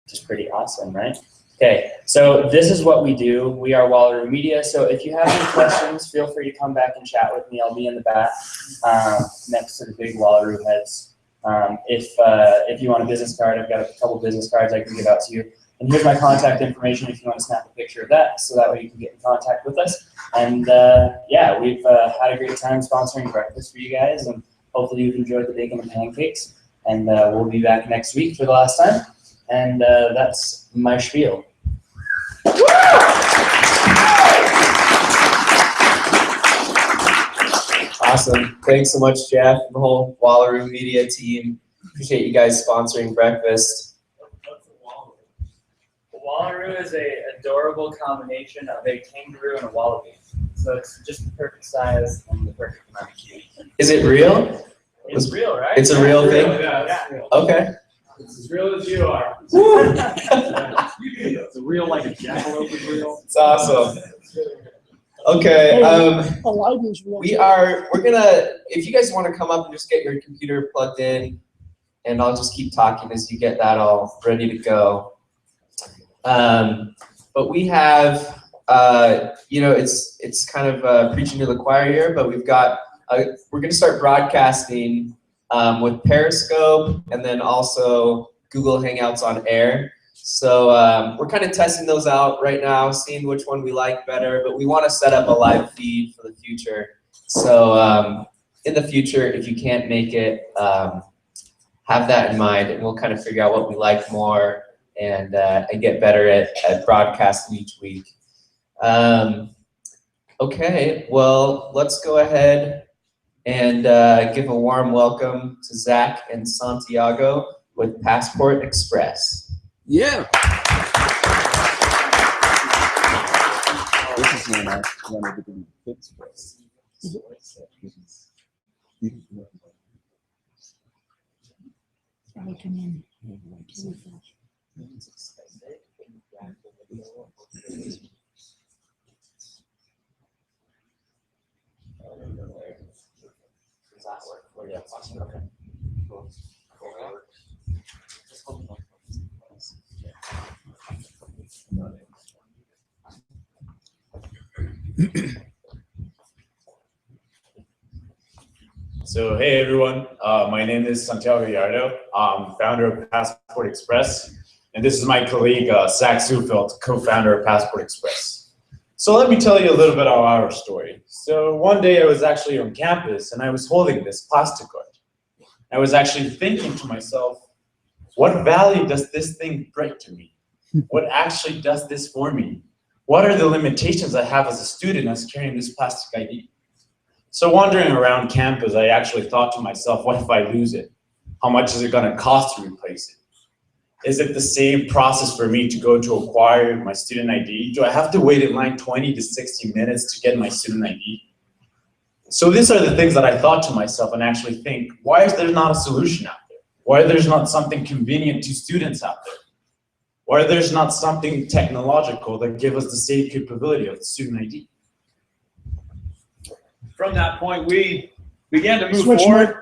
which is pretty awesome, right? Okay, so this is what we do. We are Wallaroo Media. So if you have any questions, feel free to come back and chat with me. I'll be in the back next to the big Wallaroo heads. If you want a business card, I've got a couple business cards I can give out to you. And here's my contact information if you want to snap a picture of that, so that way you can get in contact with us. And yeah, we've had a great time sponsoring breakfast for you guys, and hopefully you've enjoyed the bacon and pancakes. And we'll be back next week for the last time. And that's my spiel. Awesome. Thanks so much, Jeff, and the whole Wallaroo Media team. Appreciate you guys sponsoring breakfast. What's a Wallaroo? A Wallaroo is an adorable combination of a kangaroo and a wallaby. So it's just the perfect size and the perfect amount of cute. Is it real? It's real, right? It's a real thing? Yeah, it's real. Okay. It's as real as you are. It's real like a jackalope is real. It's awesome. Okay. We're gonna, if you guys want to come up and just get your computer plugged in, and I'll just keep talking as you get that all ready to go. But we have, you know, it's kind of preaching to the choir here, but we've got, we're gonna start broadcasting with Periscope and then also Google Hangouts on Air. So we're kind of testing those out right now, seeing which one we like better, but we want to set up a live feed for the future. So in the future, if you can't make it, have that in mind, and we'll kind of figure out what we like more and get better at broadcasting each week. Okay, well, let's go ahead and give a warm welcome to Zach and Santiago with Passport Xpress. Yeah. This is when I wanted to be Xpress. Does that work for you? Okay. Cool. So hey everyone, my name is Santiago Gallardo. I'm founder of Passport Xpress, and this is my colleague Zach Sufeld, co-founder of Passport Xpress. So let me tell you a little bit of our story. So one day I was actually on campus and I was holding this plastic card. I was actually thinking to myself, what value does this thing bring to me? What actually does this for me? What are the limitations I have as a student as carrying this plastic ID? So wandering around campus, I actually thought to myself, what if I lose it? How much is it going to cost to replace it? Is it the same process for me to go to acquire my student ID? Do I have to wait in line 20 to 60 minutes to get my student ID? So these are the things that I thought to myself and actually think, why is there not a solution out there? Why there's not something convenient to students out there? Why there's not something technological that gives us the same capability of the student ID? From that point, we began to move forward.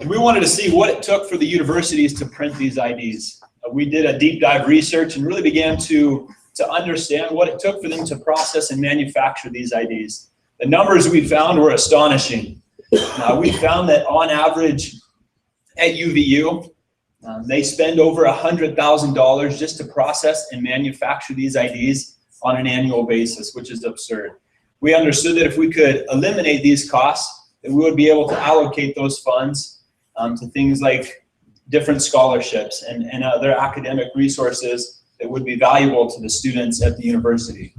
And we wanted to see what it took for the universities to print these IDs. We did a deep dive research and really began to understand what it took for them to process and manufacture these IDs. The numbers we found were astonishing. We found that on average at UVU, they spend over $100,000 just to process and manufacture these IDs on an annual basis, which is absurd. We understood that if we could eliminate these costs, that we would be able to allocate those funds to things like different scholarships and other academic resources that would be valuable to the students at the university.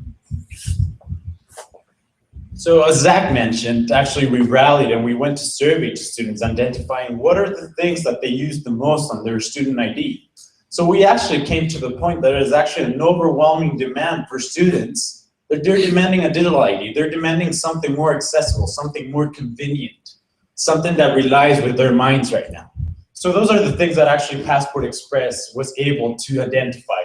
So as Zach mentioned, actually we rallied and we went to survey to students identifying what are the things that they use the most on their student ID. So we actually came to the point that there's actually an overwhelming demand for students. They're demanding a digital ID. They're demanding something more accessible, something more convenient, something that relies with their minds right now. So those are the things that actually Passport Xpress was able to identify,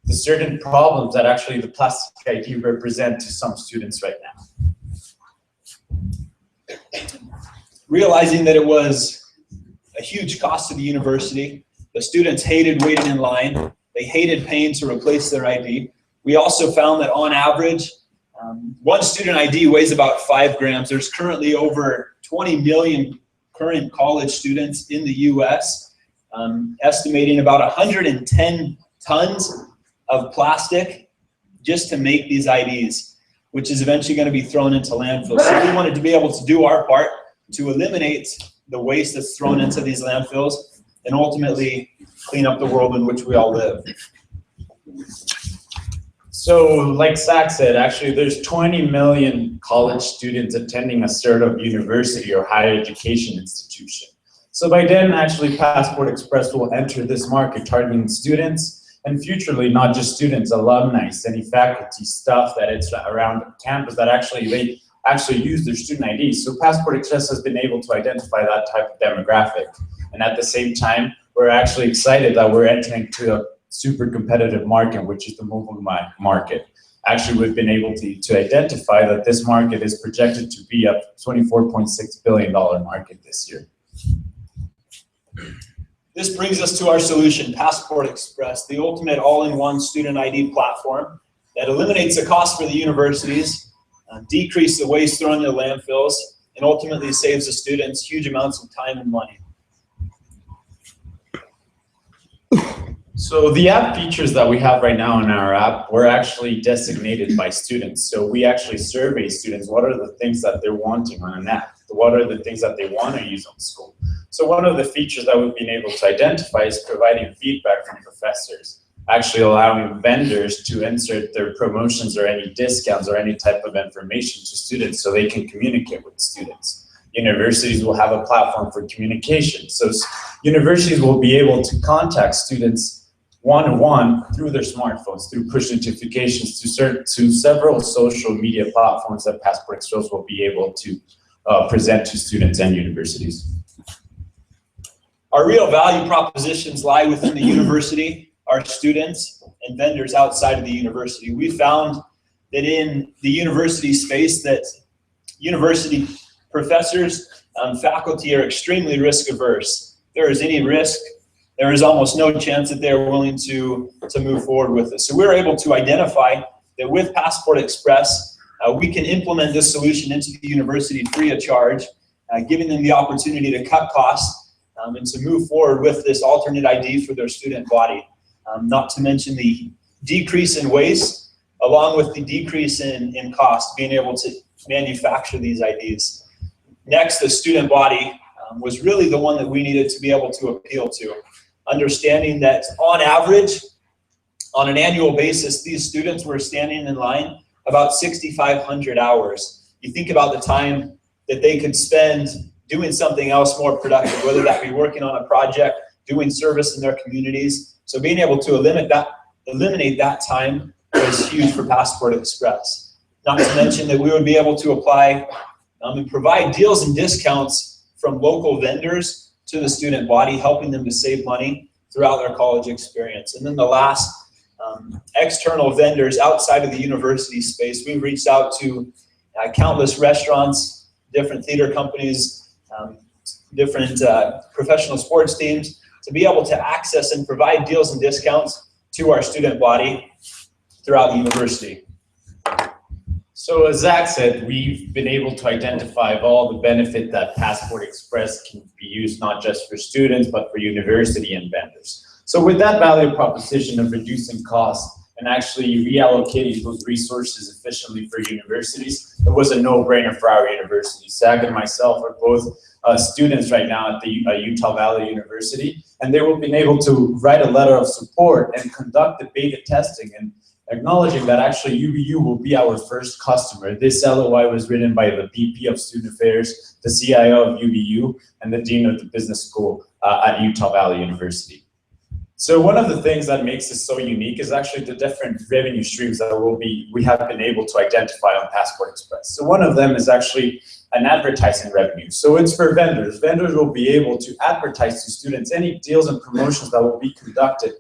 the certain problems that actually the plastic ID represent to some students right now. Realizing that it was a huge cost to the university, The students hated waiting in line. They hated paying to replace their ID. We also found that on average, one student ID weighs about 5 grams. There's currently over 20 million current college students in the US, estimating about 110 tons of plastic just to make these IDs, which is eventually going to be thrown into landfills. So we wanted to be able to do our part to eliminate the waste that's thrown into these landfills and ultimately clean up the world in which we all live. So like Zach said, actually there's 20 million college students attending a certain university or higher education institution. So by then, actually Passport Xpress will enter this market targeting students and futurely not just students, alumni, any faculty, staff that it's around campus that they actually use their student IDs. So Passport Xpress has been able to identify that type of demographic. And at the same time, we're actually excited that we're entering to a super competitive market, which is the mobile market. Actually, we've been able to identify that this market is projected to be a $24.6 billion market this year. This brings us to our solution, Passport Xpress, the ultimate all-in-one student ID platform that eliminates the cost for the universities, decreases the waste thrown into landfills, and ultimately saves the students huge amounts of time and money. So the app features that we have right now in our app were actually designated by students. So we actually survey students, what are the things that they're wanting on an app? What are the things that they want to use on school? So one of the features that we've been able to identify is providing feedback from professors, actually allowing vendors to insert their promotions or any discounts or any type of information to students so they can communicate with students. Universities will have a platform for communication. So universities will be able to contact students one-on-one through their smartphones, through push notifications, to several social media platforms that Passport Xpress will be able to present to students and universities. Our real value propositions lie within the university, our students, and vendors outside of the university. We found that in the university space that university professors, faculty are extremely risk averse. If there is any risk, there is almost no chance that they're willing to move forward with it. So we're able to identify that with Passport Xpress, we can implement this solution into the university free of charge, giving them the opportunity to cut costs and to move forward with this alternate ID for their student body. Not to mention the decrease in waste, along with the decrease in cost, being able to manufacture these IDs. Next, the student body was really the one that we needed to be able to appeal to. Understanding that on average, on an annual basis, these students were standing in line about 6,500 hours. You think about the time that they could spend doing something else more productive, whether that be working on a project, doing service in their communities. So being able to eliminate that time was huge for Passport Xpress. Not to mention that we would be able to apply and provide deals and discounts from local vendors to the student body, helping them to save money throughout their college experience. And then the last, external vendors outside of the university space. We've reached out to countless restaurants, different theater companies, different professional sports teams to be able to access and provide deals and discounts to our student body throughout the university. So as Zach said, we've been able to identify all the benefit that Passport Xpress can be used not just for students, but for university and vendors. So with that value proposition of reducing costs and actually reallocating those resources efficiently for universities, it was a no-brainer for our university. Zach and myself are both students right now at the Utah Valley University, and they will be able to write a letter of support and conduct the beta testing and acknowledging that actually UVU will be our first customer. This LOI was written by the VP of Student Affairs, the CIO of UVU, and the Dean of the Business School at Utah Valley University. So one of the things that makes this so unique is actually the different revenue streams that we have been able to identify on Passport Xpress. So one of them is actually an advertising revenue. So it's for vendors. Vendors will be able to advertise to students any deals and promotions that will be conducted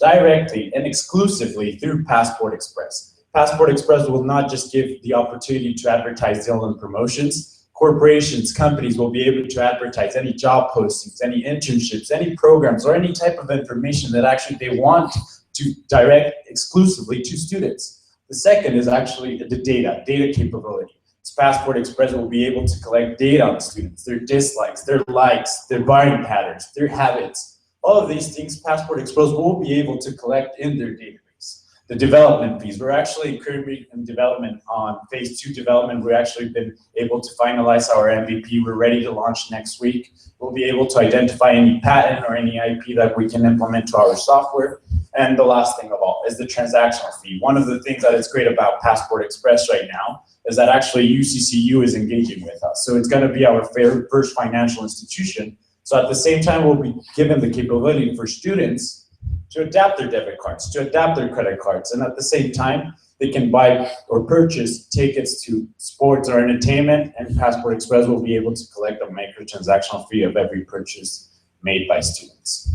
directly and exclusively through Passport Xpress. Passport Xpress will not just give the opportunity to advertise deals and promotions. corporations, companies will be able to advertise any job postings, any internships, any programs, or any type of information that actually they want to direct exclusively to students. The second is actually the data capability. Passport Xpress will be able to collect data on students, their dislikes, their likes, their buying patterns, their habits. All of these things Passport Xpress will be able to collect in their database. The development piece, we're actually currently in development on phase 2 development. We've actually been able to finalize our MVP. We're ready to launch next week. We'll be able to identify any patent or any IP that we can implement to our software. And the last thing of all is the transactional fee. One of the things that is great about Passport Xpress right now is that actually UCCU is engaging with us. So it's gonna be our first financial institution. So at the same time, we'll be given the capability for students to adapt their debit cards, to adapt their credit cards. And at the same time, they can buy or purchase tickets to sports or entertainment, and Passport Xpress will be able to collect a microtransactional fee of every purchase made by students.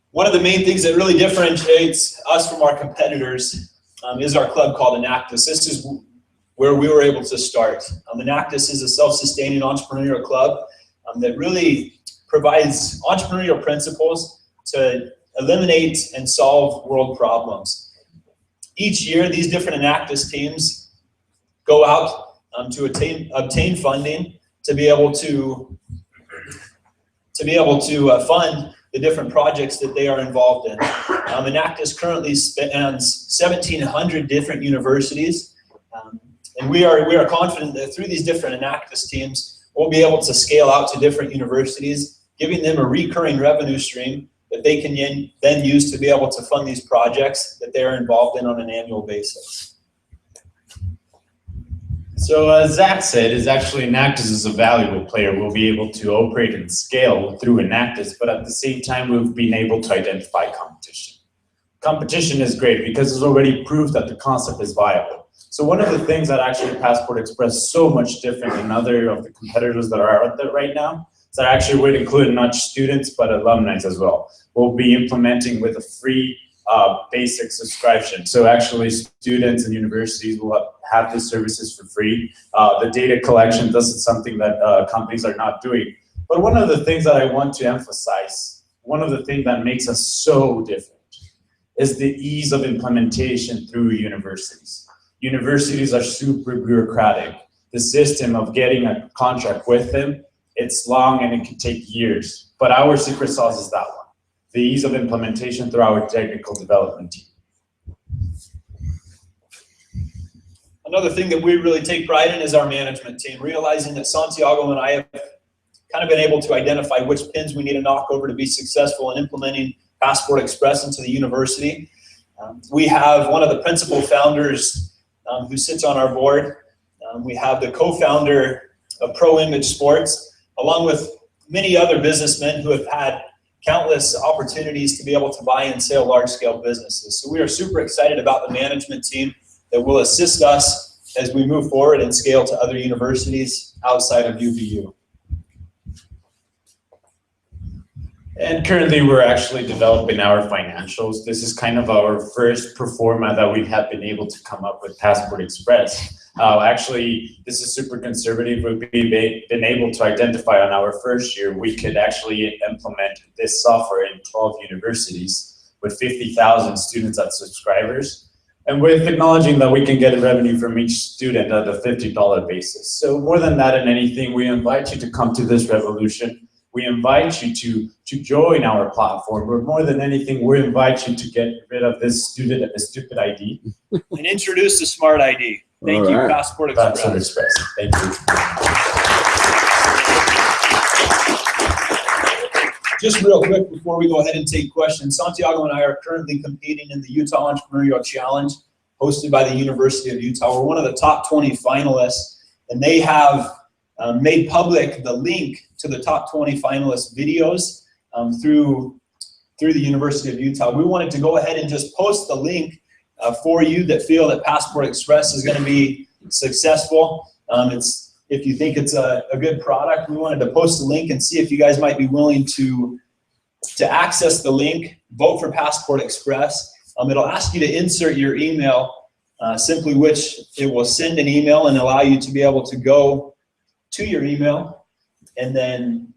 One of the main things that really differentiates us from our competitors is our club called Enactus. This is where we were able to start. Enactus is a self-sustaining entrepreneurial club that really provides entrepreneurial principles to eliminate and solve world problems. Each year, these different Enactus teams go out to obtain funding to be able to fund the different projects that they are involved in. Enactus currently spans 1,700 different universities, and we are confident that through these different Enactus teams, we'll be able to scale out to different universities, giving them a recurring revenue stream that they can then use to be able to fund these projects that they are involved in on an annual basis. So as Zach said, is actually Enactus is a valuable player. We'll be able to operate and scale through Enactus, but at the same time, we've been able to identify competition. Competition is great because it's already proved that the concept is viable. So one of the things that actually Passport Xpress is so much different than other of the competitors that are out there right now is that actually would include not just students, but alumni as well. We'll be implementing with a free basic subscription. So actually students and universities will have the services for free. The data collection, this is something that companies are not doing. But one of the things that I want to emphasize, one of the things that makes us so different is the ease of implementation through universities. Universities are super bureaucratic. The system of getting a contract with them, it's long and it can take years. But our secret sauce is that one. The ease of implementation through our technical development team. Another thing that we really take pride in is our management team, realizing that Santiago and I have kind of been able to identify which pins we need to knock over to be successful in implementing Passport Xpress into the university. We have one of the principal founders who sits on our board. We have the co-founder of Pro Image Sports, along with many other businessmen who have had countless opportunities to be able to buy and sell large-scale businesses. So we are super excited about the management team that will assist us as we move forward and scale to other universities outside of UVU. And currently we're actually developing our financials. This is kind of our first pro forma that we have been able to come up with Passport Xpress. Actually, this is super conservative. We've been able to identify on our first year, we could actually implement this software in 12 universities with 50,000 students as subscribers. And with acknowledging that we can get revenue from each student at a $50 basis. So more than that and anything, we invite you to come to this revolution. We invite you to join our platform, but more than anything, we invite you to get rid of this stupid ID. And introduce the Smart ID. Thank you, Passport Xpress. Passport Xpress. Thank you. Just real quick before we go ahead and take questions, Santiago and I are currently competing in the Utah Entrepreneurial Challenge hosted by the University of Utah. We're one of the top 20 finalists, and they have made public the link to the top 20 finalist videos through the University of Utah. We wanted to go ahead and just post the link for you that feel that Passport Xpress is going to be successful. If you think it's a good product, we wanted to post the link and see if you guys might be willing to access the link, vote for Passport Xpress. It'll ask you to insert your email simply which it will send an email and allow you to be able to go to your email and then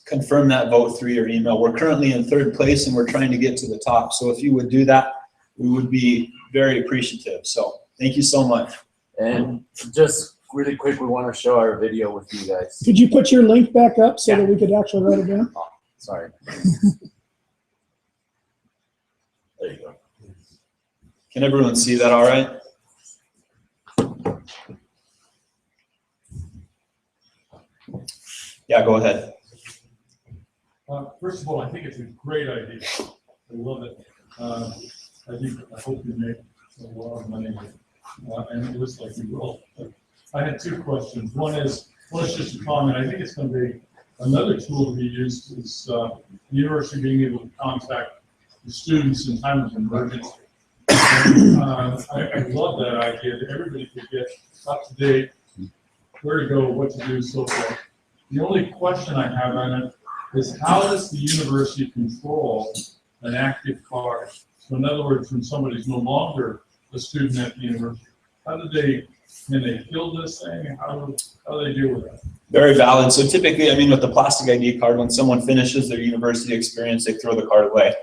confirm that vote through your email. We're currently in 3rd place and we're trying to get to the top. So if you would do that, we would be very appreciative. So thank you so much. And just really quick, we want to show our video with you guys. Could you put your link back up so that we could actually write it down? Oh, sorry. There you go. Can everyone see that all right? Yeah, go ahead. First of all, I think it's a great idea. I love it. I hope you make a lot of money, and it looks like you will. I had 2 questions. One is just a comment. I think it's going to be another tool to be used is the university being able to contact the students in time of emergency. And, I love that idea that everybody could get up to date, where to go, what to do, so forth. The only question I have on it is how does the university control an active card? So in other words, when somebody's no longer a student at the university, can they fill this thing? How do they deal with that? Very valid. So typically, I mean, with the plastic ID card, when someone finishes their university experience, they throw the card away.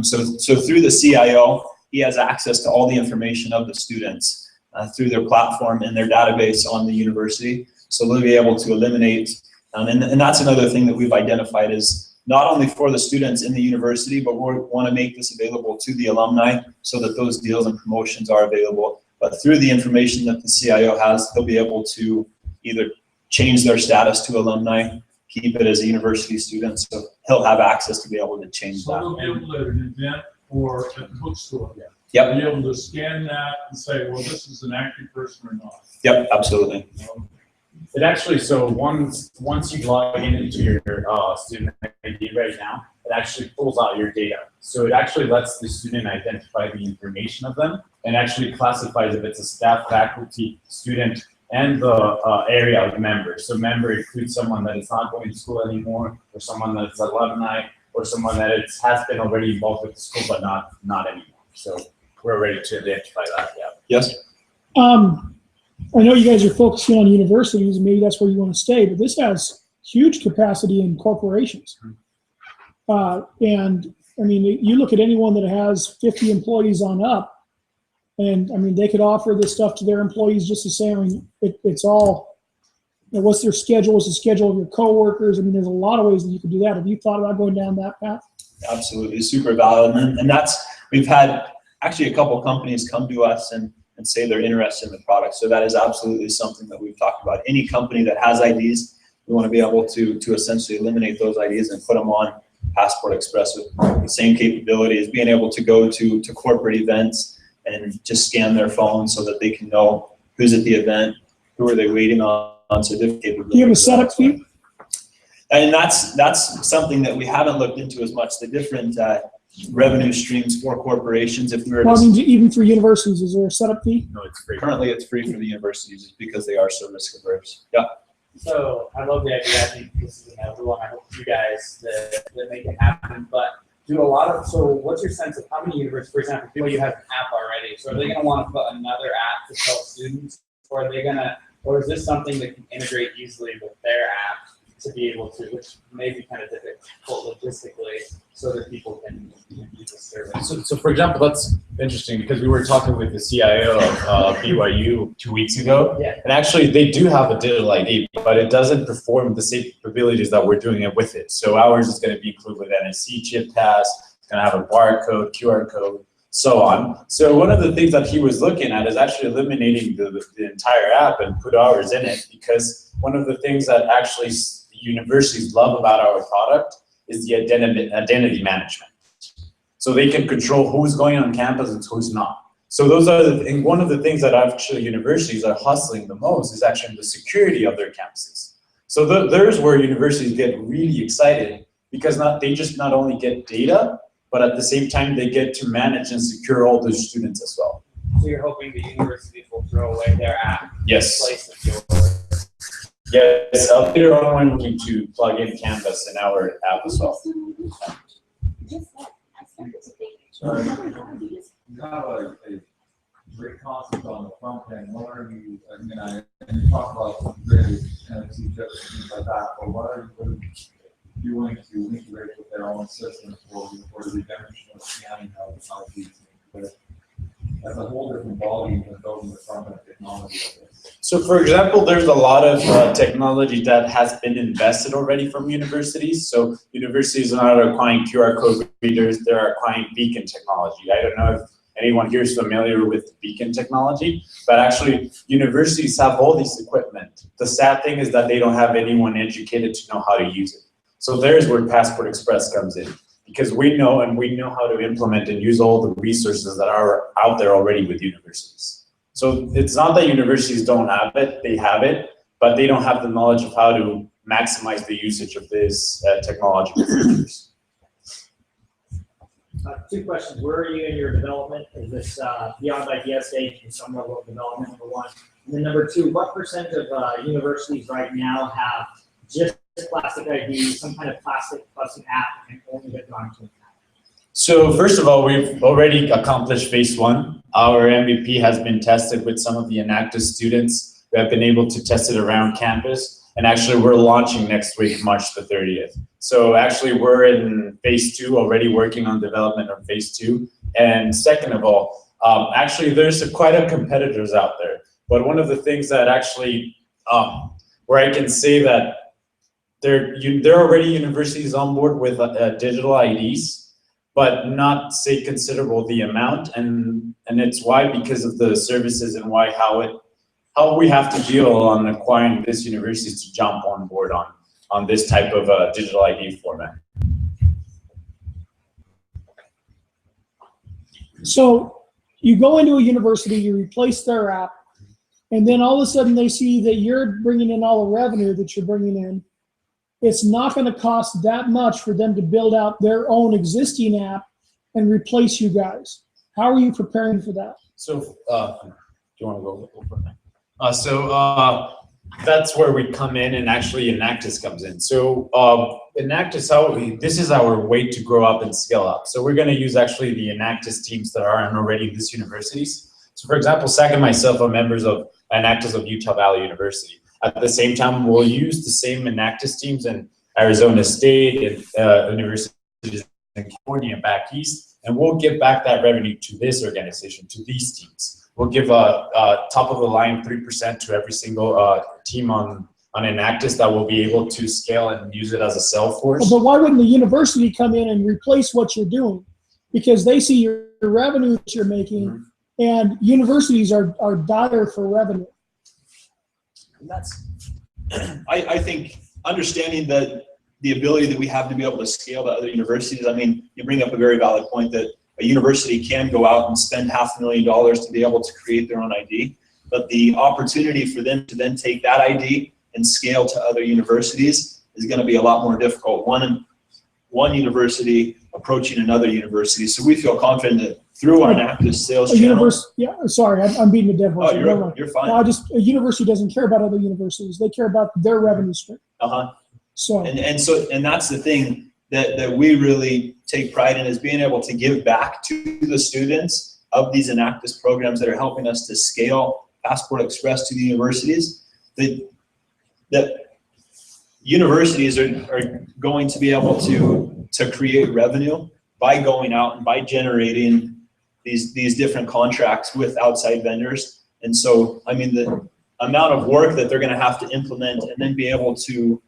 So through the CIO, he has access to all the information of the students through their platform and their database on the university. So they'll be able to eliminate, and that's another thing that we've identified is not only for the students in the university, but we want to make this available to the alumni so that those deals and promotions are available. But through the information that the CIO has, they'll be able to either change their status to alumni, keep it as a university student, so he'll have access to be able to change So that. they'll be able to at an event or at the bookstore. Yep. Be able to scan that and say, well, this is an active person or not. Yep, absolutely. It actually, so once you log into your student ID right now, it actually pulls out your data. So it actually lets the student identify the information of them and actually classifies if it's a staff, faculty, student, and the area of member. So member includes someone that is not going to school anymore, or someone that's alumni, or someone that has been already involved with the school but not anymore. So we're ready to identify that. Yeah. Yes. I know you guys are focusing on universities, and maybe that's where you want to stay, but this has huge capacity in corporations. And I mean, you look at anyone that has 50 employees on up, and I mean, they could offer this stuff to their employees just the same. I mean, it's all, you know, what's their schedule? What's the schedule of your coworkers? I mean, there's a lot of ways that you could do that. Have you thought about going down that path? Absolutely, super valid. And that's, we've had actually a couple of companies come to us and say they're interested in the product. So that is absolutely something that we've talked about. Any company that has IDs, we want to be able to essentially eliminate those IDs and put them on Passport Xpress with the same capabilities, being able to go to corporate events and just scan their phone so that they can know who's at the event, who are they waiting on, so different capabilities. Do you have a setup fee? And that's something that we haven't looked into as much, the different revenue streams for corporations. If we were Well, I to, mean, even for universities, is there a setup fee? No, it's free. currently it's free for the universities just because they are so risk averse. Yeah. So I love the idea. I think this is another one. I hope you guys that make it happen. But do a lot of, so what's your sense of how many universities, for example, people you have an app already, so are they gonna want to put another app to tell students, or are they gonna, or is this something that can integrate easily with their app to be able to, which may be kind of difficult logistically, so that people can use the service? So for example, that's interesting because we were talking with the CIO of BYU 2 weeks ago. Yeah. And actually they do have a digital ID, but it doesn't perform the same capabilities that we're doing it with it. So ours is going to be included with NFC chip pass, it's going to have a barcode, QR code, so on. So one of the things that he was looking at is actually eliminating the entire app and put ours in it, because one of the things that actually universities love about our product is the identity management. So they can control who's going on campus and who's not. So those are and one of the things that actually universities are hustling the most is actually the security of their campuses. So there's where universities get really excited, because they just not only get data, but at the same time they get to manage and secure all the students as well. So you're hoping the universities will throw away their app, Yes. replace it with yours. Yes, later on we're looking to plug in Canvas in our app as well. You have a great concept. is on the front end, what are you, and you talk about the NFC chips and things like that, but what are you doing to integrate with their own systems for the redemption of scanning of these things? But that's a whole different volume than building the front end technology. So for example, there's a lot of technology that has been invested already from universities. So universities are not acquiring QR code readers, they're acquiring beacon technology. I don't know if anyone here is familiar with beacon technology, but actually universities have all this equipment. The sad thing is that they don't have anyone educated to know how to use it. So there's where Passport Xpress comes in, because we know how to implement and use all the resources that are out there already with universities. So it's not that universities don't have it, they have it, but they don't have the knowledge of how to maximize the usage of this technological features. 2 questions. Where are you in your development? Is this beyond idea stage and some level of development, number 1? And then number 2, what percent of universities right now have just plastic ID, some kind of plastic plus an app, and only have gone to an app? So first of all, we've already accomplished phase 1. Our MVP has been tested with some of the Enactus students who have been able to test it around campus. And actually we're launching next week, March the 30th. So actually we're in phase 2, already working on development of phase 2. And second of all, actually there's quite a competitors out there. But one of the things that actually, where I can say that there are already universities on board with digital IDs, but not say considerable the amount, and it's why, because of the services and why how we have to deal on acquiring this universities to jump on board on this type of digital ID format. So you go into a university, you replace their app, and then all of a sudden they see that you're bringing in all the revenue that you're bringing in. It's not going to cost that much for them to build out their own existing app and replace you guys. How are you preparing for that? So, do you want to go over that? That's where we come in, and actually Enactus comes in. So Enactus, this is our way to grow up and scale up. So we're going to use actually the Enactus teams that are already in these universities. So for example, Zach and myself are members of Enactus of Utah Valley University. At the same time, we'll use the same Enactus teams in Arizona State and universities in California and back east, and we'll give back that revenue to this organization, to these teams. We'll give a top of the line 3% to every single team on Enactus that will be able to scale and use it as a sales force. But why wouldn't the university come in and replace what you're doing? Because they see your revenue that you're making, and universities are dire for revenue. And that's, I think, understanding that the ability that we have to be able to scale to other universities. I mean, you bring up a very valid point that a university can go out and spend $500,000 to be able to create their own ID, but the opportunity for them to then take that ID and scale to other universities is going to be a lot more difficult. One university approaching another university. So we feel confident that through our active sales channel. Yeah, sorry, I'm beating the dead horse. Oh, you're fine. No, a university doesn't care about other universities. They care about their revenue stream. So. And that's the thing that we really take pride in, is being able to give back to the students of these Enactus programs that are helping us to scale Passport Xpress to the universities. That universities are going to be able to create revenue by going out and by generating these different contracts with outside vendors. And so, I mean, the amount of work that they're going to have to implement and then be able to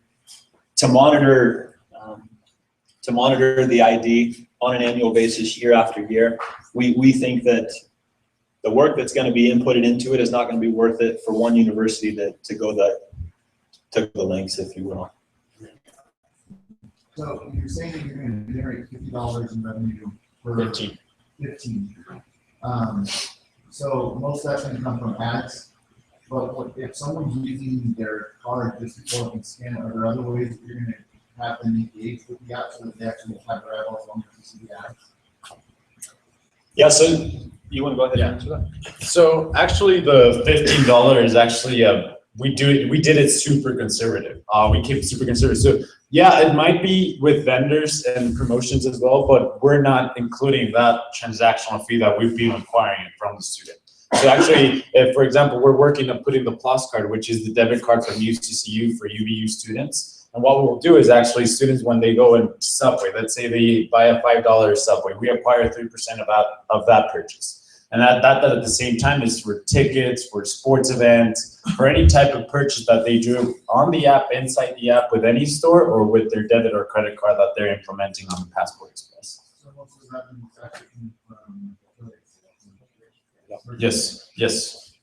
monitor the ID on an annual basis year after year, we think that the work that's going to be inputted into it is not going to be worth it for one university to go the lengths, if you will. So you're saying that you're going to generate $50 in revenue per 15. So most of that's going to come from ads. But if someone's using their card just to go up and scan it, are there other ways that you're going to have them engage with the app so that they actually have their eyeballs on to see the ads? Yeah, so you want to go ahead and answer that? So actually the $15 is actually we did it super conservative. We keep it super conservative. So yeah, it might be with vendors and promotions as well, but we're not including that transactional fee that we've been acquiring from the student. So actually, if, for example, we're working on putting the Plus card, which is the debit card from UCCU for UVU students. And what we'll do is actually students, when they go into Subway, let's say they buy a $5 Subway, we acquire 3% of that purchase. And that at the same time is for tickets, for sports events, for any type of purchase that they do on the app, inside the app with any store, or with their debit or credit card that they're implementing on the Passport Xpress. So most of that is actually from Yes, yes.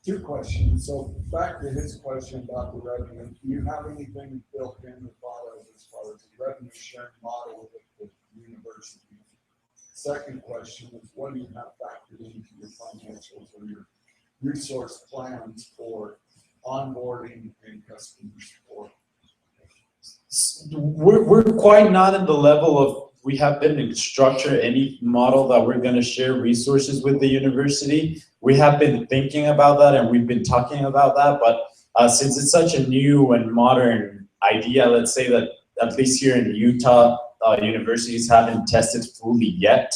Two questions. So back to his question about the revenue, do you have anything built in as far as the revenue sharing model with the university? Second question is, what do you have factored into your financials or your resource plans for onboarding and customer support? We're quite not at the level of, we haven't structured any model that we're going to share resources with the university. We have been thinking about that and we've been talking about that, but since it's such a new and modern idea, let's say that at least here in Utah, universities haven't tested fully yet.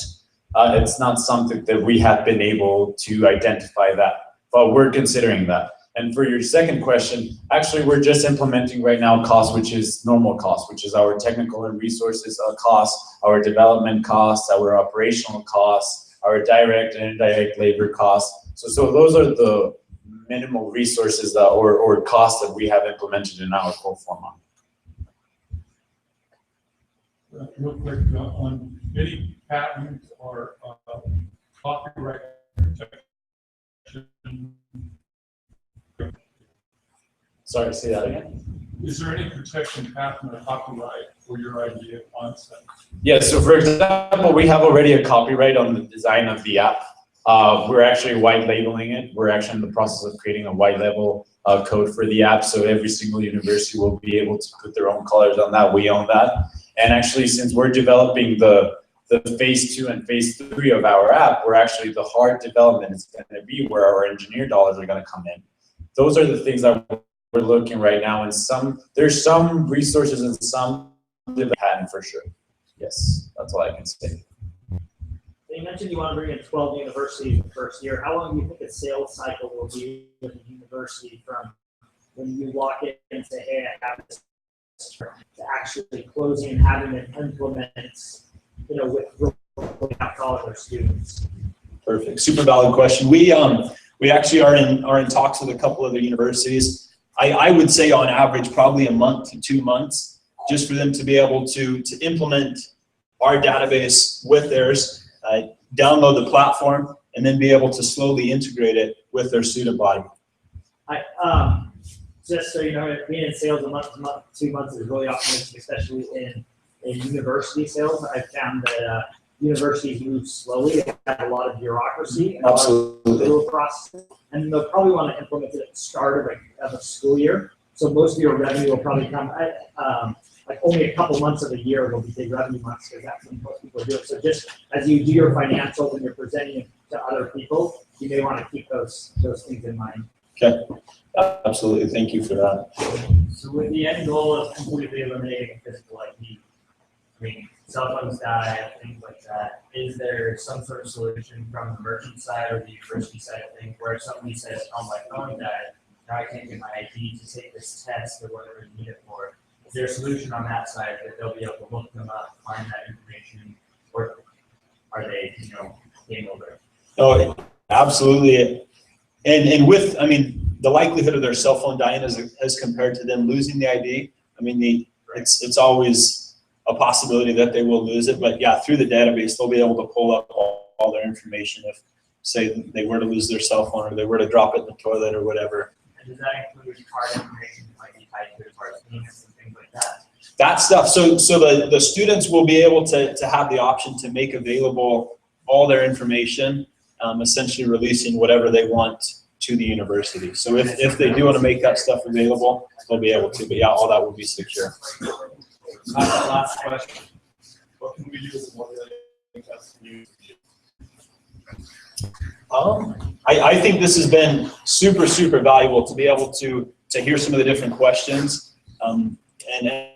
It's not something that we have been able to identify that, but we're considering that. And for your second question, actually, we're just implementing right now cost, which is normal cost, which is our technical and resources costs, our development costs, our operational costs, our direct and indirect labor costs. So those are the minimal resources that, or costs that we have implemented in our pro forma. Real quick, on any patents or copyright protection. Sorry, say that again. Is there any protection patent or copyright for your idea on site? Yeah, so for example, we have already a copyright on the design of the app. We're actually white labeling it. We're actually in the process of creating a white label code for the app, so every single university will be able to put their own colors on that. We own that. And actually, since we're developing the phase 2 and phase 3 of our app, we're actually, the hard development is going to be where our engineer dollars are going to come in. Those are the things that we're looking right now, and there's some resources and some patent for sure. Yes, that's all I can say. You mentioned you want to bring in 12 universities the first year. How long do you think the sales cycle will be with the university from when you walk in and say, hey, I have this, to actually closing and having it implement, with all of their students? Perfect. Super valid question. We actually are in talks with a couple other universities. I would say on average probably a month to 2 months, just for them to be able to implement our database with theirs, download the platform, and then be able to slowly integrate it with their student body. Just so you know, being in sales a month, 2 months is really optimistic, especially in university sales. I've found that universities move slowly. They have a lot of bureaucracy and Absolutely. a lot of little processes, and they'll probably want to implement it at the start of a school year. So most of your revenue will probably come like only a couple months of the year will be big revenue months, because that's when most people do it. So just as you do your financials and you're presenting it to other people, you may want to keep those things in mind. Okay. Absolutely. Thank you for that. So with the end goal of completely eliminating physical ID, I mean, cell phones die, things like that, is there some sort of solution from the merchant side or the university side of things where if somebody says, oh, my phone died, now I can't get my ID to take this test or whatever you need it for? Is there a solution on that side that they'll be able to look them up, find that information, or are they, game over? Oh, absolutely. And with, I mean, the likelihood of their cell phone dying as compared to them losing the ID, I mean, it's always a possibility that they will lose it. But yeah, through the database, they'll be able to pull up all their information if, say, they were to lose their cell phone or they were to drop it in the toilet or whatever. And does that include card information that might be tied to as far as payments and things like that? That stuff. So the students will be able to have the option to make available all their information, essentially releasing whatever they want to the university. So if they do want to make that stuff available, they'll be able to. But yeah, all that will be secure. Last question. What can we use and what do they think that's used? I think this has been super, super valuable to be able to hear some of the different questions. And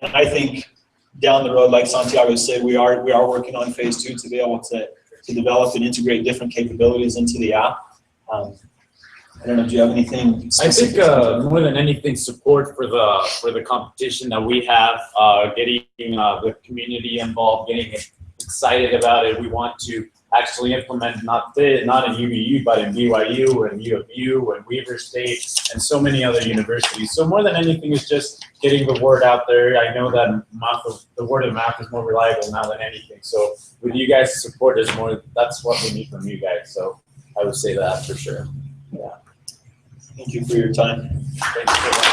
I think down the road, like Santiago said, we are working on phase 2 to be able to to develop and integrate different capabilities into the app. I don't know, do you have anything specific? I think more than anything, support for the competition that we have, getting the community involved, getting excited about it. We want to actually implement not in UVU, but in BYU and U of U and Weaver State and so many other universities. So more than anything, is just getting the word out there. I know that the word of mouth is more reliable now than anything. So with you guys' support is more. That's what we need from you guys. So I would say that for sure. Yeah. Thank you for your time. Thank you so much.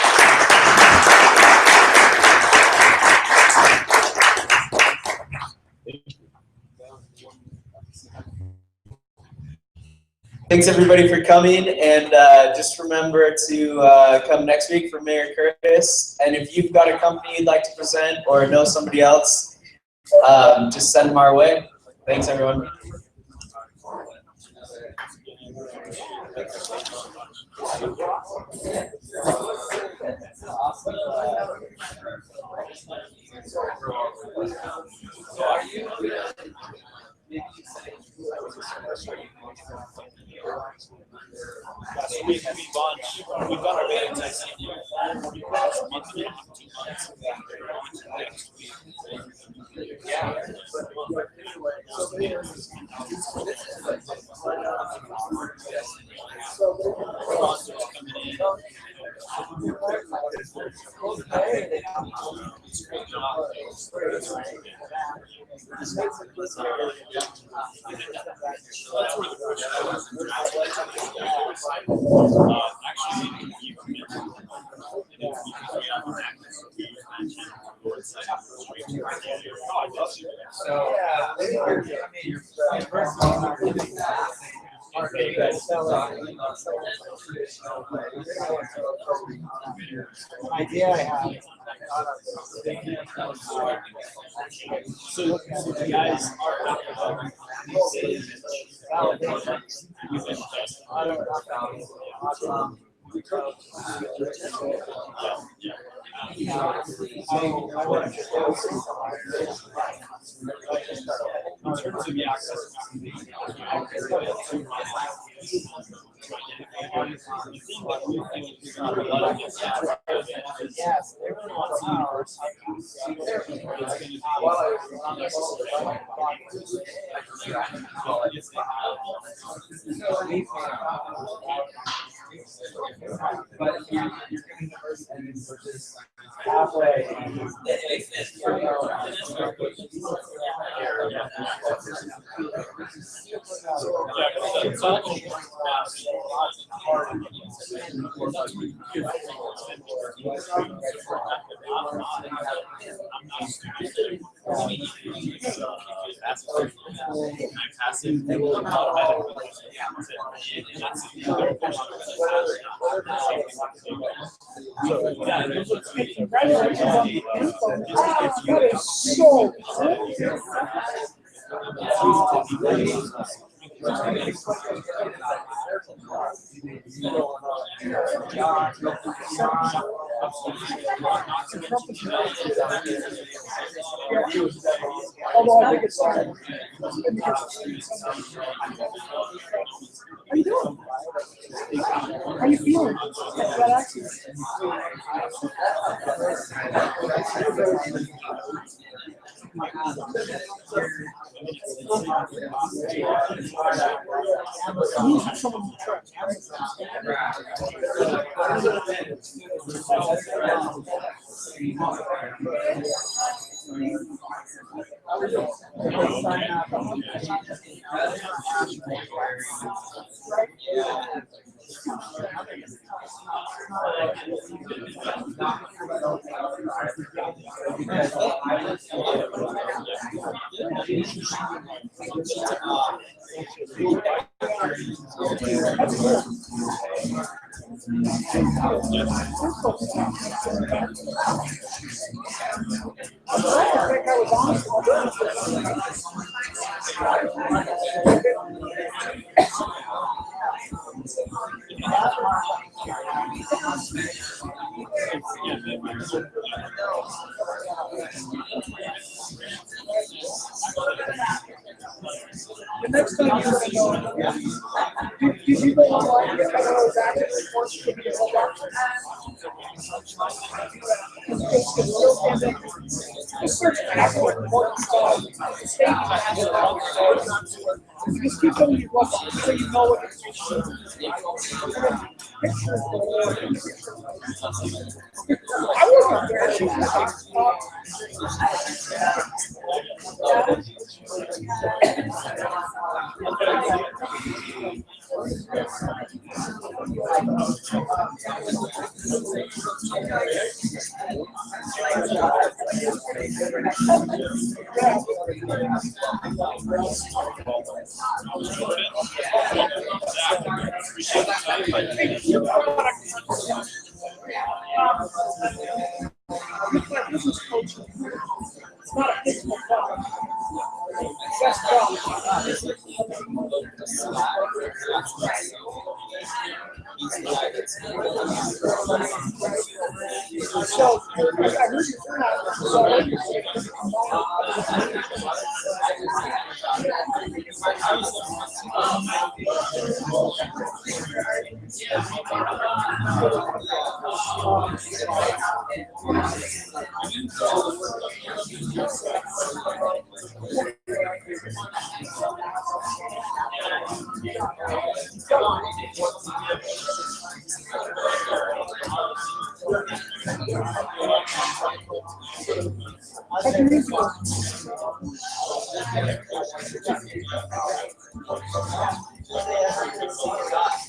Thanks everybody for coming, and just remember to come next week for Mayor Curtis. And if you've got a company you'd like to present or know somebody else, just send them our way. Thanks everyone. We've done our beta testing. Idea I have. So you guys are in terms of the access, Yes. Halfway. Congratulations on the info. That is so although I think it's fine. How you doing? How you feeling? That accident. next time you're gonna go, did you go online and get one of those active reports to be able to just search active reports, state you just keep going you look so you know what it's I wasn't there. Business coaching. It's not a physical problem. That's the problem. So, I heard you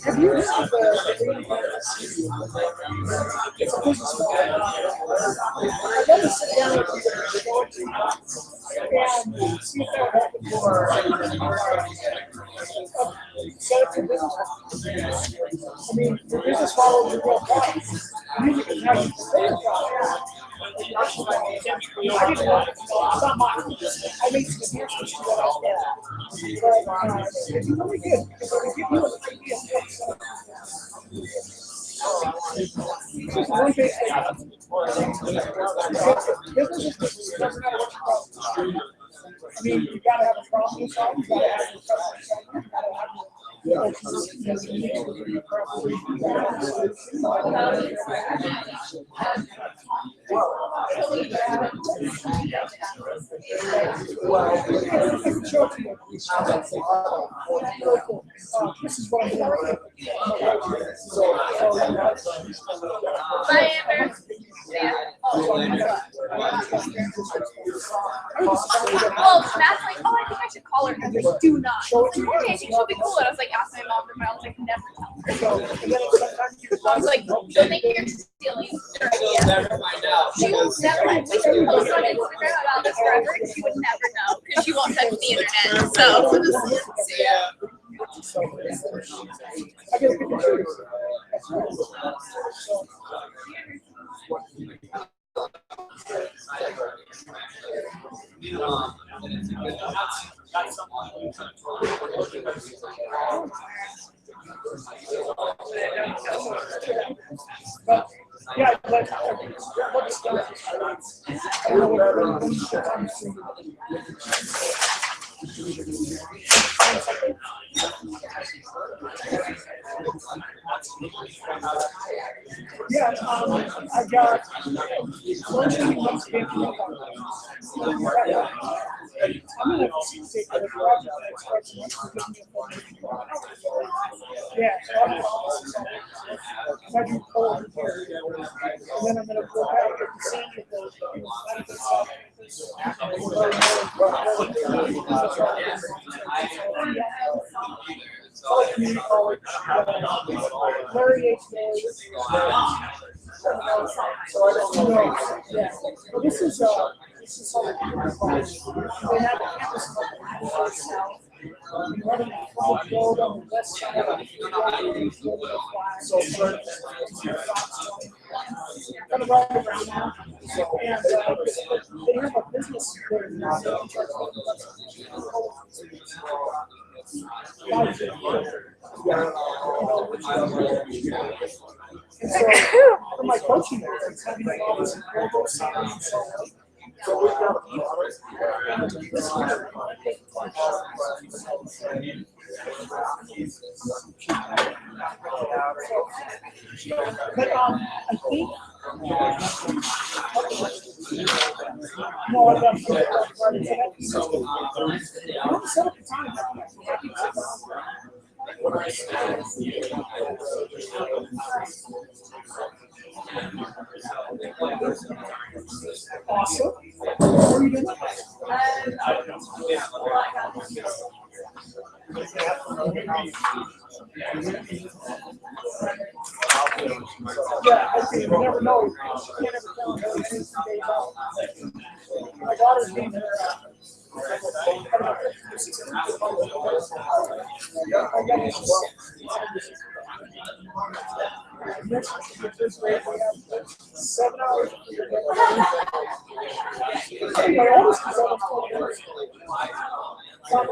Have you heard of it's a business model. I'd love to sit down with you and see if they're open for set up your business model. I mean, your business model is a real product. Music is how you sell your product. I didn't know it. It's not mine. I made some enhancements to what I did. But it's really good because it'll give you an idea of what's just one big thing. Business doesn't matter what you call it. I mean, you gotta have a problem solved, you gotta have your customer segment, you gotta have this is what I'm doing. Bye, Amber. Yeah. Oh, Matt's like, oh, I think I should call her. And I just do not. She told me I think she'll be cool. And I was like, ask my mom, but I was like, never tell her. I was like, she'll think you're stealing her idea. She will never. We should post on Instagram about this forever, and she would never know because she won't touch the internet. So, yeah. Yeah, but yeah, I got one thing once again. I'm gonna take the project. Yeah, I do forward here, and then I'm gonna go back and send you those. Larry H. So I don't know. Yeah. Well, this is how they have a campus south. Running a road on the west side of the so kind of right around now. And they have a business there now. And so for my coaching there, it's having all this incredible sound and so we've got But I think. No, I got set up the time. Awesome. What are you doing? Yeah, I see. You never know. You can't ever tell until it's 60 days out. My daughter's being there. Next grade, we have 7 hours. My oldest is almost 12 years.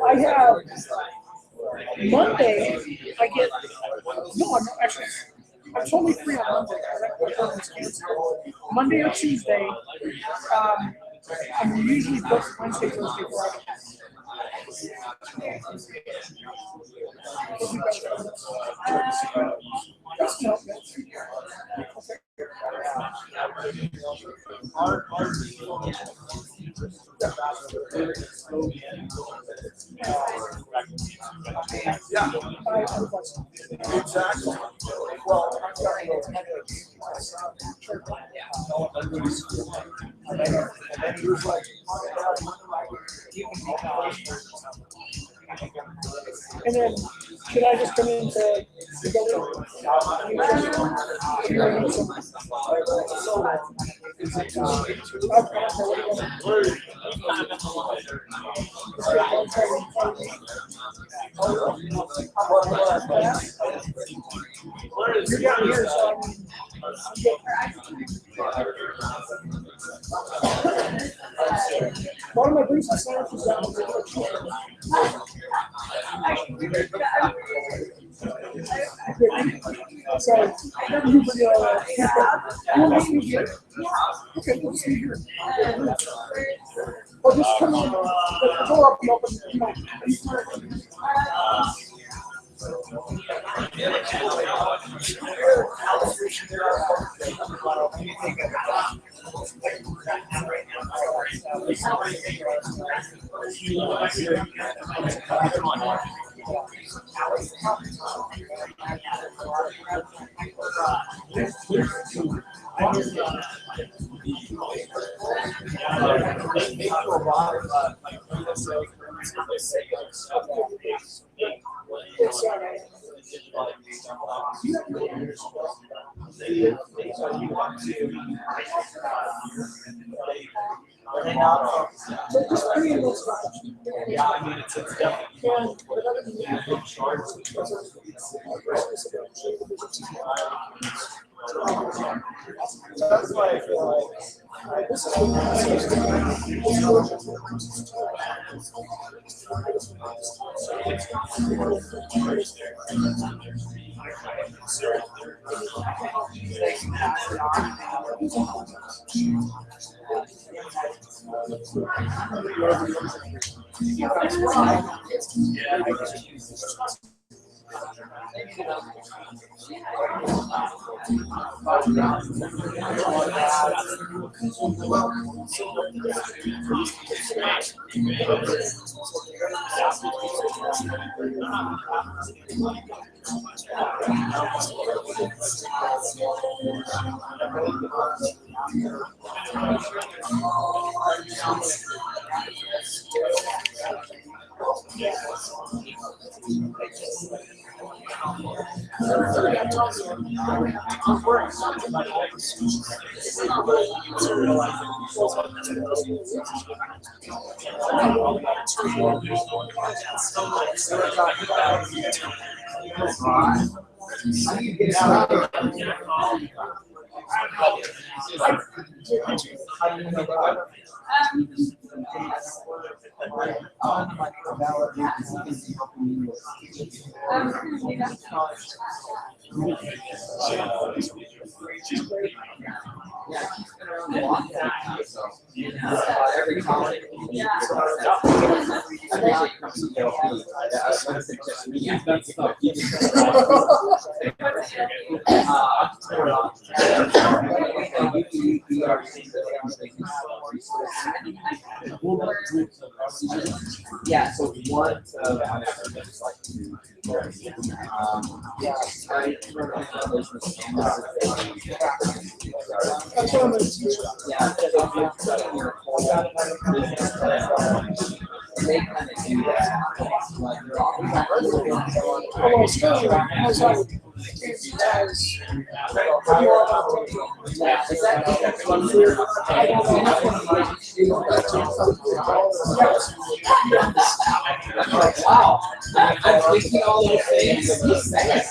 I have Monday, I get, no, I'm actually, I'm totally free on Monday. Monday or Tuesday, I'm usually booked Wednesday, Thursday, Friday. Yeah, exactly. Well, I'm sorry. And then he was like, and then, should I just come in to the building? You're down here, so one of my briefs and sandwiches down so, you will meet me here. Okay, we'll see you here. Or just come in, the door up and open, you know. So just three of those guys. Yeah, I mean, it's definitely. That's why I feel like this is How do you know about it? Every college. Yeah, so one they kind of do that. Wow, I'm thinking all those things. You say it.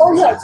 Oh, yeah.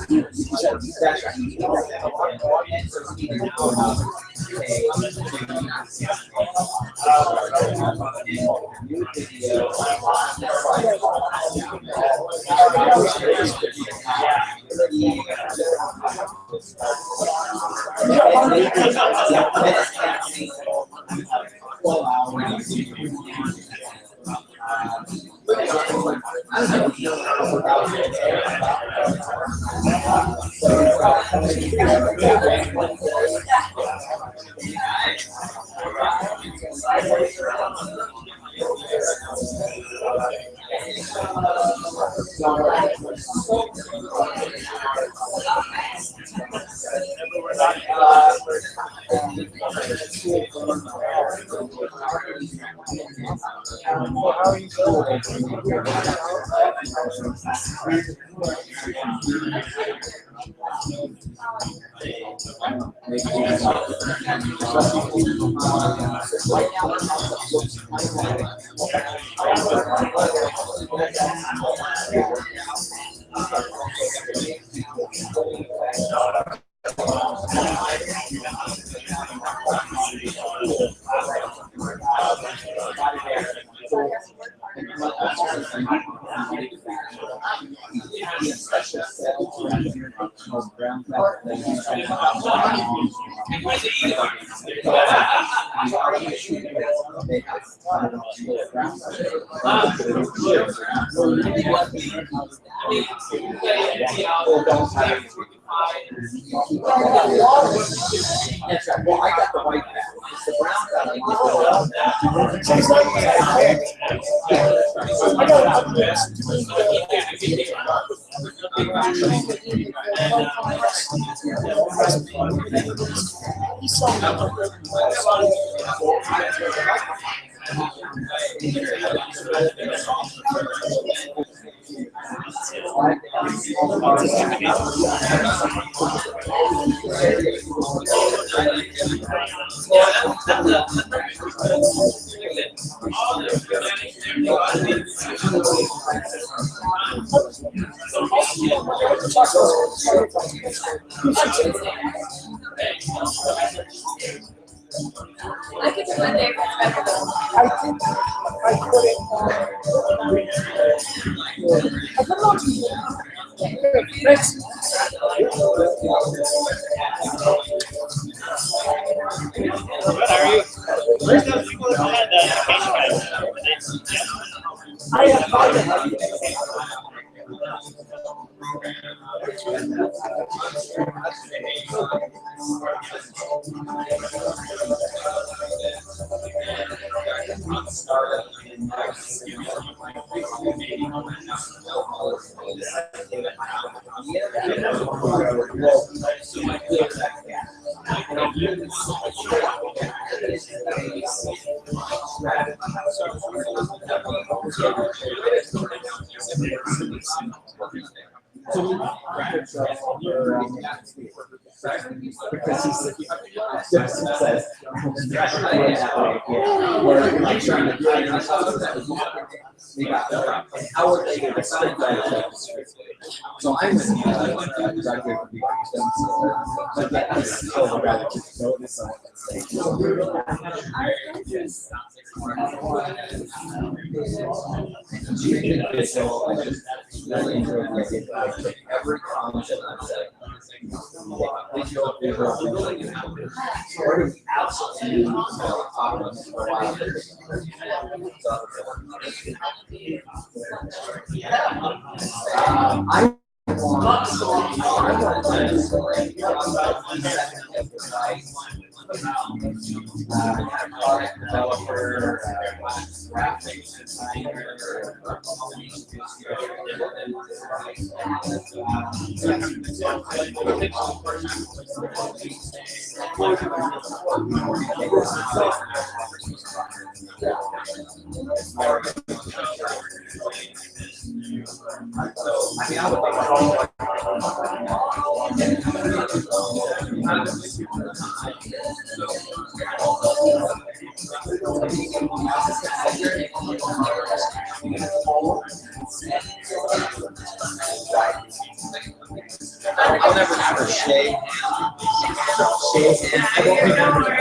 Well, I got the white bag. It's the brown bag. I could do Monday if it's better though. I think I put it on. I put it on Tuesday. Thanks. What are you? Where's those people that had the I have five. How would they get a straight out? So I went graduated from BYU, but yeah, I still rather just know this on so I just really enjoyed the idea that I took every concept I'm saying. Product developer, graphics designer, I'll never have her shave. I won't remember.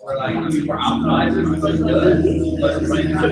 We're like, we're optimizing, but good, but right now,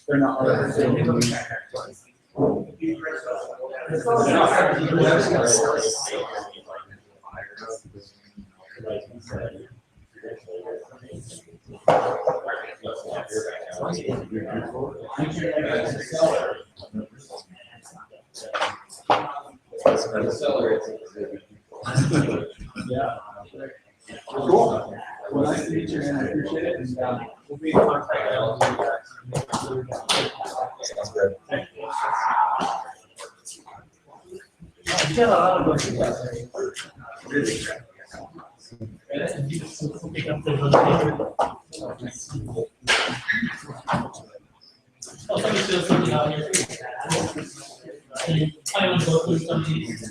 They're not. Yeah. Cool. Well, nice to meet you, and I appreciate it, and we'll be in contact. Sounds good. You got a lot of work to do. Pick up the somebody says something out here. I want to go through some of these.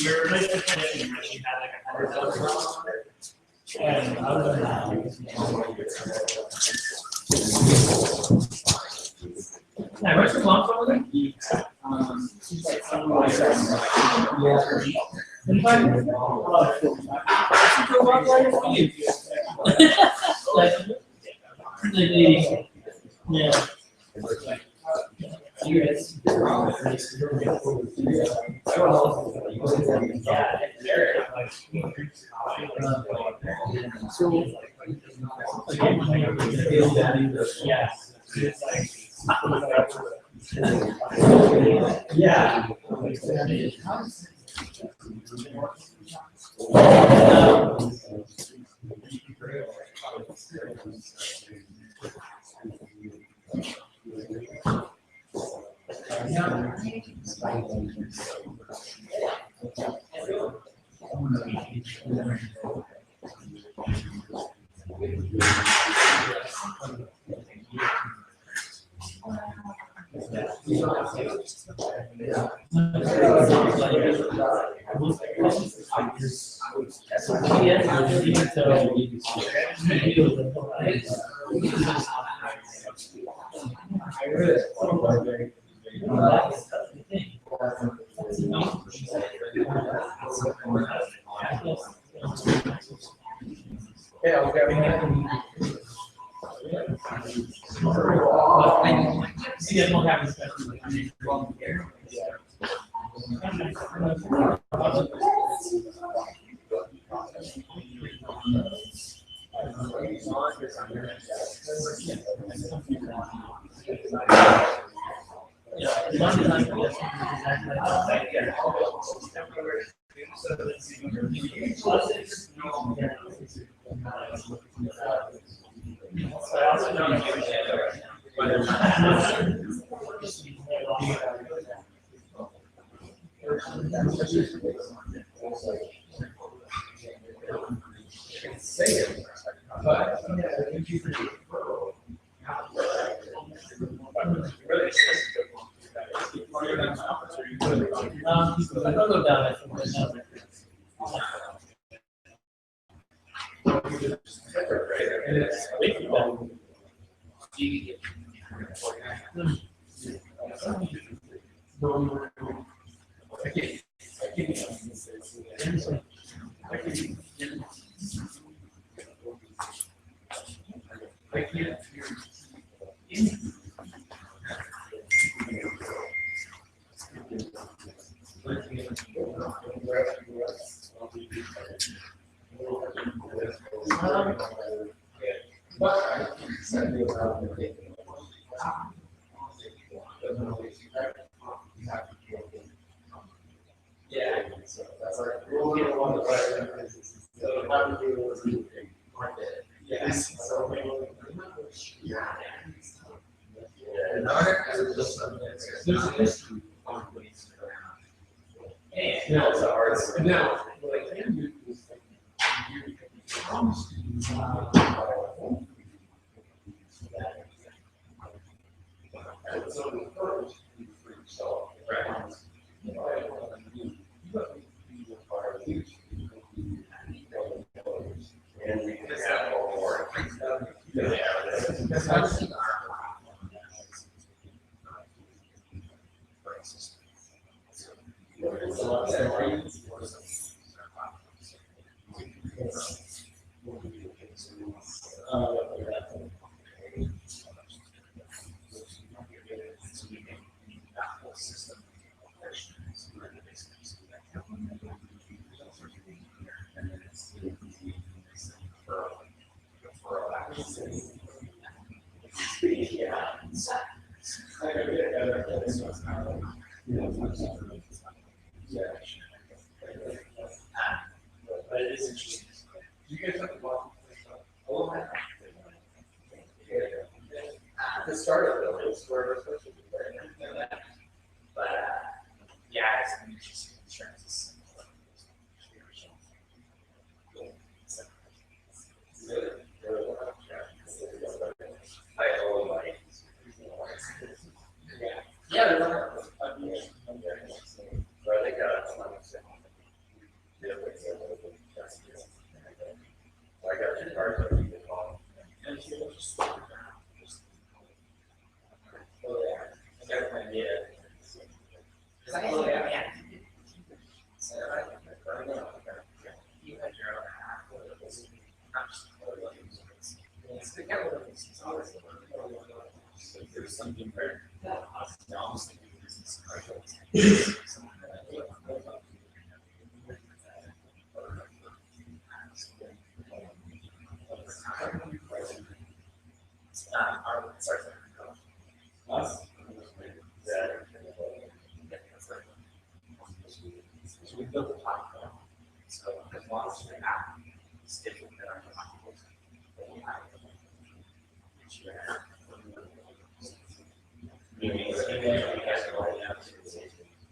Your relationship condition, you had like $100,000, and other than that, yeah, where's your mom from again? She's like somewhere like that. Yeah. In fact, yeah. Yeah.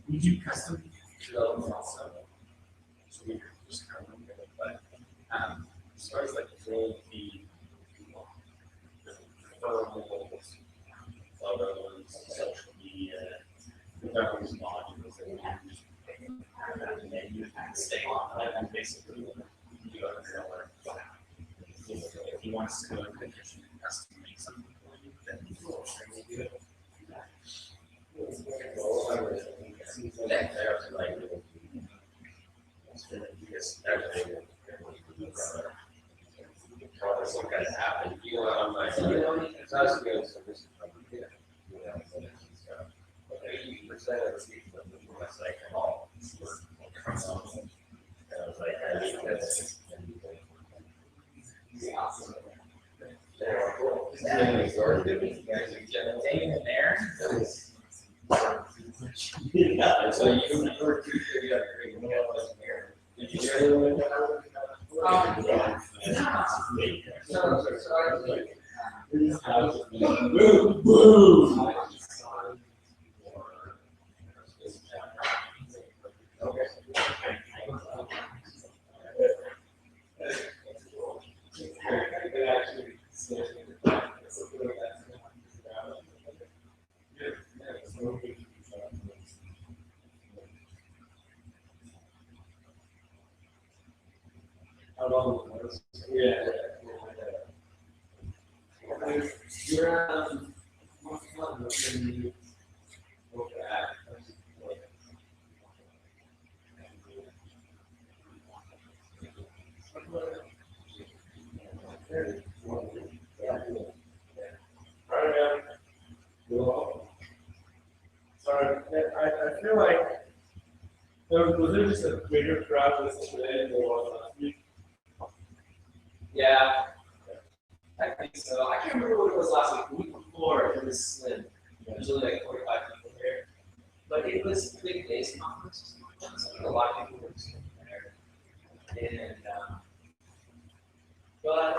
We do custom development also. So we just kind of it, but as far as like the photos, social media, with those modules that we use, and then you stay on that and basically you go to if he wants to go to custom make something for you, then we'll do it. Some kind of happen, you know, I'm like, you know, it's us good, so this is probably good. You know, but 80% of the people that do my site at all. And I was like, I think that's. Taking it there. Yeah, so you were two, three, here. Did you share the link? Yeah. Boom, boom. How long was it? Yeah. You're sorry, I feel like was there just a bigger crowd this today than there was last week? Yeah. I think so. I can't remember what it was last week. The week before, it was slim. Usually like 45 people here. But it was a big days conference. So a lot of people were just there. And, but,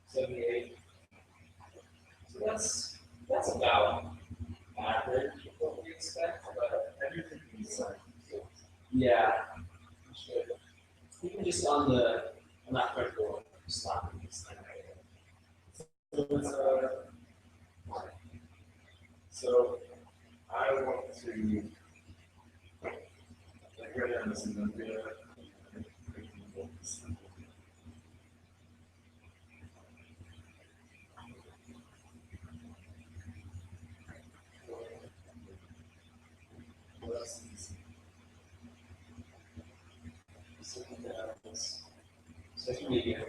78. So that's about average of what we expect, but everything is yeah. Even just on that front door, stopping this thing right here. So I want to, like, right now, this is going to be social media.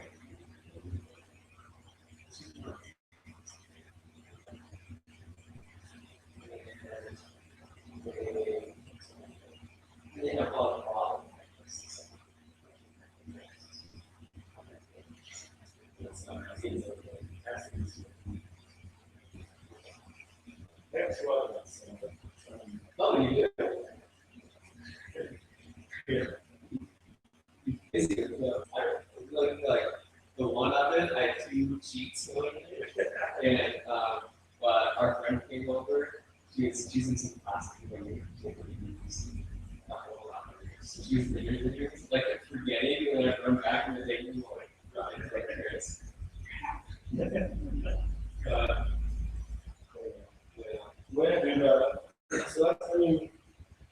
They have a lot of problems. next one. Oh, you do. Busy. I look like the one of it. I had 2 sheets going, and but our friend came over. She's in some plastic. She was like forgetting, and then I run back and they take me like this. When and so that's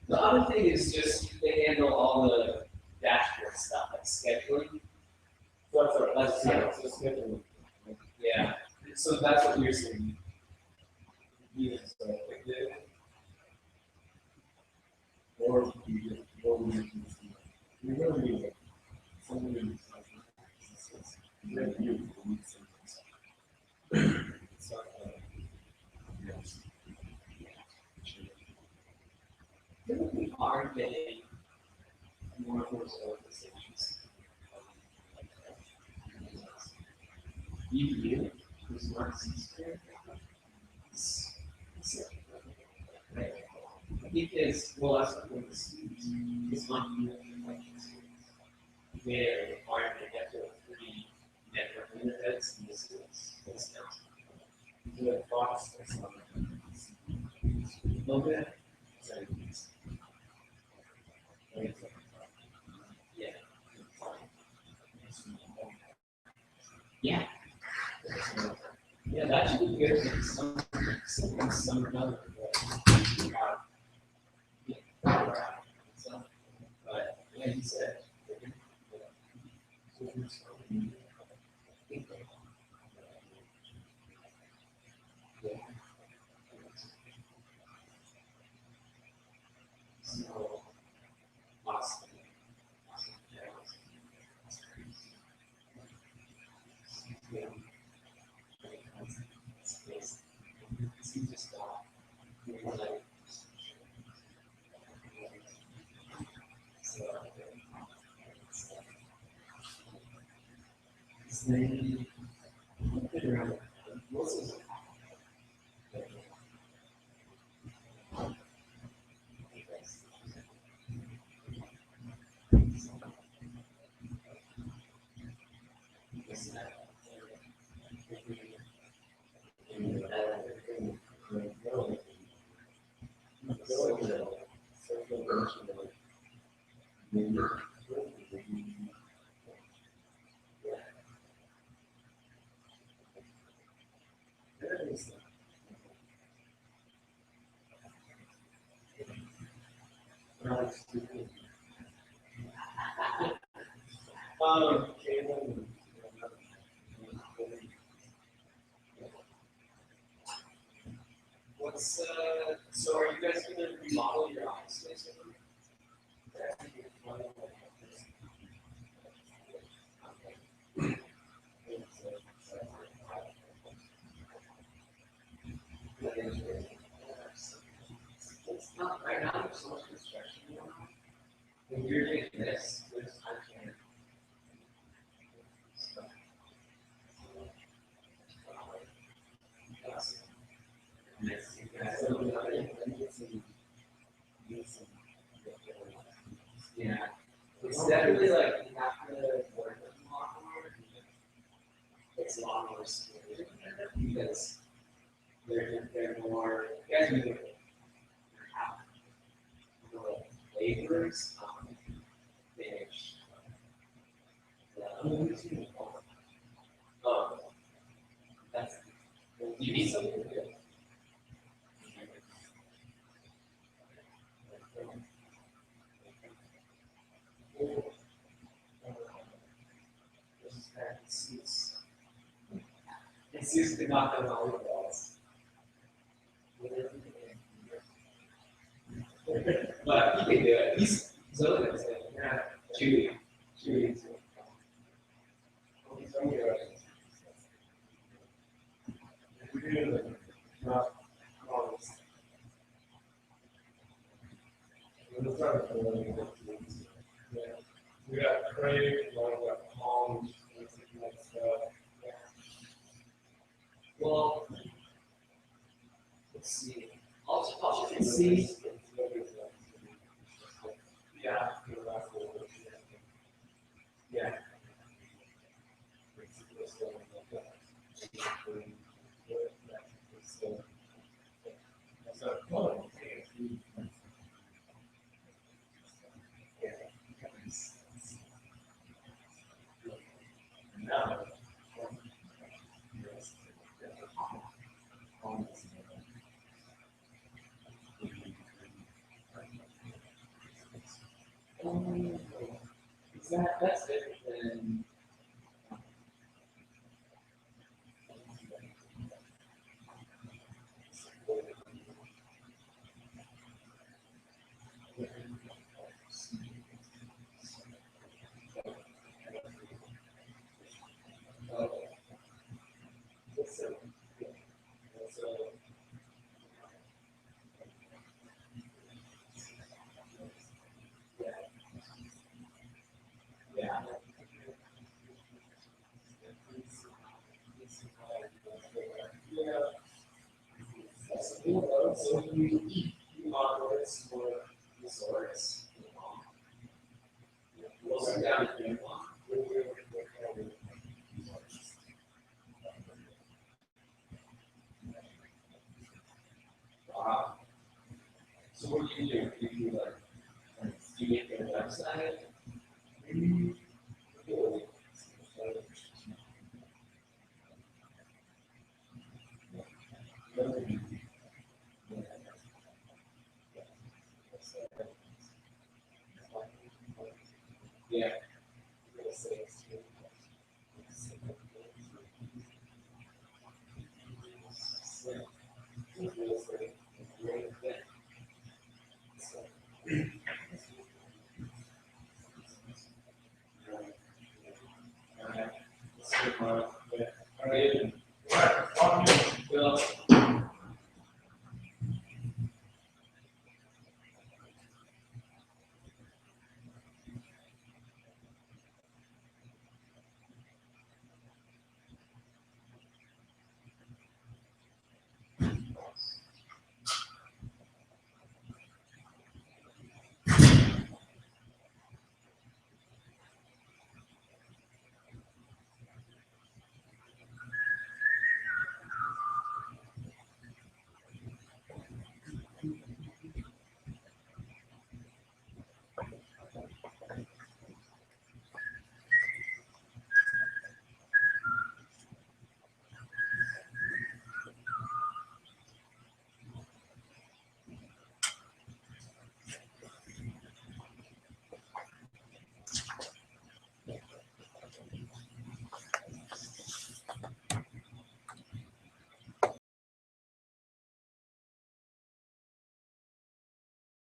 the other thing is just they handle all the dashboard stuff like scheduling. That's scheduling. Yeah. So that's what you're saying. Yeah. So like or we really need somebody. we are getting more and more decisions. EDU is not sincere. Because, well, that's what this is not made it a requirement to get to a 3 network interface, and this is the box or something. Okay. So, yeah. Yeah. Yeah, that should be good. Some other. So, but like you said. So, awesome. What's so are you guys gonna remodel your office space? It's not right now, there's so much construction going on. When you're doing this, I can't. Yeah, it's definitely like you have to work with a lot more. It's a lot more scary because they're more, you guys are the laborers, manage. Oh, that's, you need something to do. It's used to knock on all the walls. But he can do it. He's so good. Yeah, Chewy. We got Craig, we got Palms, and like stuff. Well, let's see. I'll check and see. Yeah. Yeah. That's different than. Yeah. That's cool though. So you operate for resorts. sit down if you want. Wow. So what do? Do you like, do you make a website? Yeah.